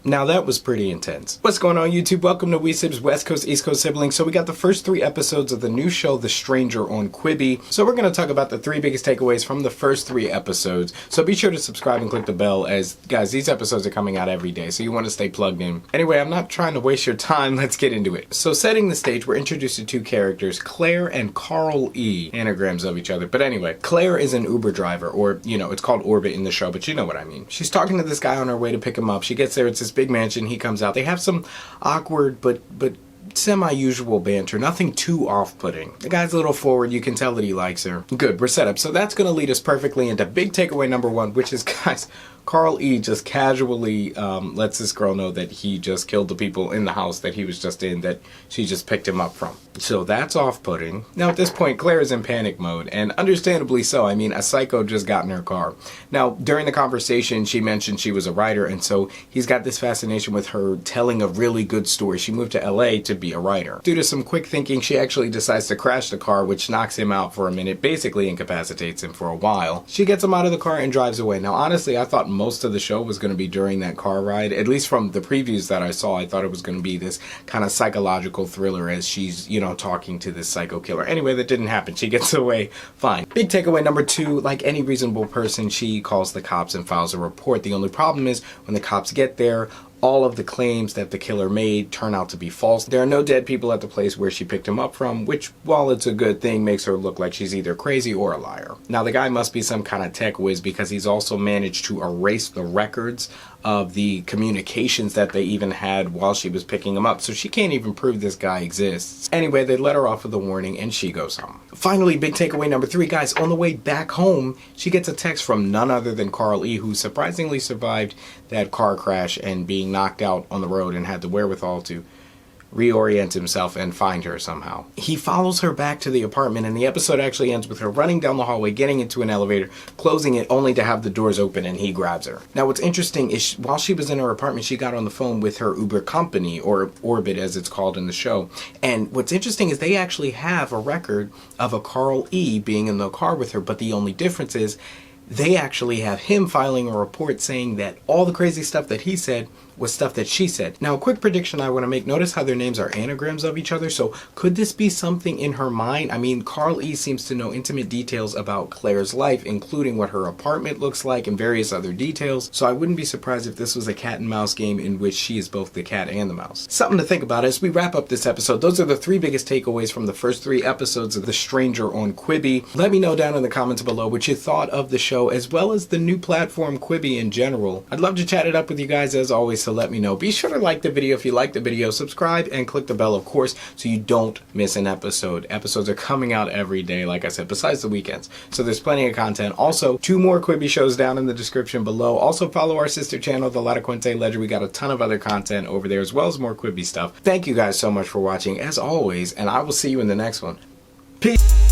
Now that was pretty intense. What's going on, YouTube? Welcome to WeSib's West Coast East Coast Siblings. So we got the first 3 episodes of the new show The Stranger on Quibi. So we're going to talk about the 3 biggest takeaways from the first 3 episodes. So be sure to subscribe and click the bell, as guys, these episodes are coming out every day, so you want to stay plugged in. Anyway, I'm not trying to waste your time. Let's get into it. So setting the stage, we're introduced to 2 characters, Claire and Carl E. Anagrams of each other. But anyway, Claire is an Uber driver, or, you know, it's called Orbit in the show, but you know what I mean. She's talking to this guy on her way to pick him up. She gets there, it's this big mansion, he comes out. They have some awkward but semi-usual banter, nothing too off-putting. The guy's a little forward, you can tell that he likes her. Good, we're set up. So that's going to lead us perfectly into big takeaway number 1, which is, guys, Carl E. just casually lets this girl know that he just killed the people in the house that he was just in, that she just picked him up from. So that's off-putting. Now at this point, Claire is in panic mode, and understandably so. I mean, a psycho just got in her car. Now, during the conversation, she mentioned she was a writer, and so he's got this fascination with her telling a really good story. She moved to LA to be a writer. Due to some quick thinking, she actually decides to crash the car, which knocks him out for a minute, basically incapacitates him for a while. She gets him out of the car and drives away. Now, honestly, I thought most of the show was going to be during that car ride. At least from the previews that I saw, I thought it was going to be this kind of psychological thriller as she's, you know, talking to this psycho killer. Anyway, that didn't happen. She gets away fine. Big takeaway number 2, like any reasonable person, she calls the cops and files a report. The only problem is when the cops get there, all of the claims that the killer made turn out to be false. There are no dead people at the place where she picked him up from, which, while it's a good thing, makes her look like she's either crazy or a liar. Now, the guy must be some kind of tech whiz, because he's also managed to erase the records of the communications that they even had while she was picking him up, so she can't even prove this guy exists. Anyway, they let her off with a warning and she goes home. Finally, big takeaway number 3, guys, on the way back home, she gets a text from none other than Carl E., who surprisingly survived that car crash and being knocked out on the road and had the wherewithal to reorient himself and find her somehow. He follows her back to the apartment, and the episode actually ends with her running down the hallway, getting into an elevator, closing it, only to have the doors open and he grabs her. Now what's interesting is while she was in her apartment, she got on the phone with her Uber company, or Orbit as it's called in the show. And what's interesting is they actually have a record of a Carl E. being in the car with her, but the only difference is they actually have him filing a report saying that all the crazy stuff that he said was stuff that she said. Now, a quick prediction I want to make. Notice how their names are anagrams of each other. So could this be something in her mind? I mean, Carl E. seems to know intimate details about Claire's life, including what her apartment looks like and various other details. So I wouldn't be surprised if this was a cat and mouse game in which she is both the cat and the mouse. Something to think about as we wrap up this episode. Those are the 3 biggest takeaways from the first 3 episodes of The Stranger on Quibi. Let me know down in the comments below what you thought of the show, as well as the new platform Quibi in general. I'd love to chat it up with you guys as always, so let me know. Be sure to like the video if you like the video, subscribe, and click the bell, of course, so you don't miss an episode. Episodes are coming out every day, like I said, besides the weekends. So there's plenty of content. Also, 2 more Quibi shows down in the description below. Also, follow our sister channel, The La Quinte Ledger. We got a ton of other content over there, as well as more Quibi stuff. Thank you guys so much for watching, as always, and I will see you in the next one. Peace!